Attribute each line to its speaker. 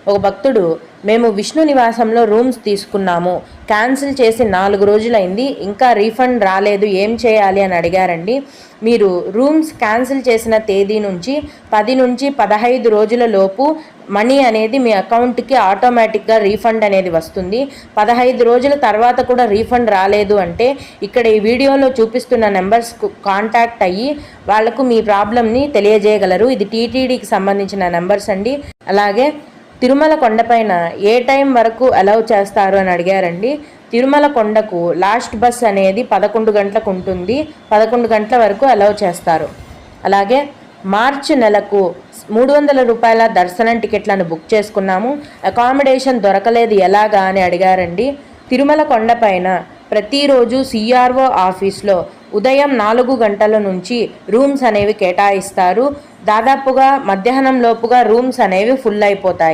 Speaker 1: ఒక భక్తుడు మేము విష్ణు నివాసంలో రూమ్స్ తీసుకున్నాము, క్యాన్సిల్ చేసి 4 రోజులైంది, ఇంకా రీఫండ్ రాలేదు, ఏం చేయాలి అని అడిగారండి. మీరు రూమ్స్ క్యాన్సిల్ చేసిన తేదీ నుంచి 10 నుంచి 15 రోజుల లోపు మనీ అనేది మీ అకౌంట్కి ఆటోమేటిక్గా రీఫండ్ అనేది వస్తుంది. 15 రోజుల తర్వాత కూడా రీఫండ్ రాలేదు అంటే ఇక్కడ ఈ వీడియోలో చూపిస్తున్న నెంబర్స్కు కాంటాక్ట్ అయ్యి వాళ్లకు మీ ప్రాబ్లమ్ని తెలియజేయగలరు. ఇది టీటీడీకి సంబంధించిన నెంబర్స్ అండి. అలాగే తిరుమల కొండపైన ఏ టైం వరకు అలౌ చేస్తారు అని అడిగారండి. తిరుమల కొండకు లాస్ట్ బస్ అనేది 11 గంటలకు ఉంటుంది. 11 గంటల వరకు అలౌ చేస్తారు. అలాగే మార్చి నెలకు 300 రూపాయల దర్శనం టికెట్లను బుక్ చేసుకున్నాము, అకామిడేషన్ దొరకలేదు ఎలాగా అని అడిగారండి. తిరుమల కొండపైన ప్రతిరోజు సిఆర్ఓ ఆఫీస్లో ఉదయం 4 గంటల నుంచి రూమ్స్ అనేవి కేటాయిస్తారు. దాదాపుగా మధ్యాహ్నం లోపుగా రూమ్స్ అనేవి ఫుల్ అయిపోతాయి.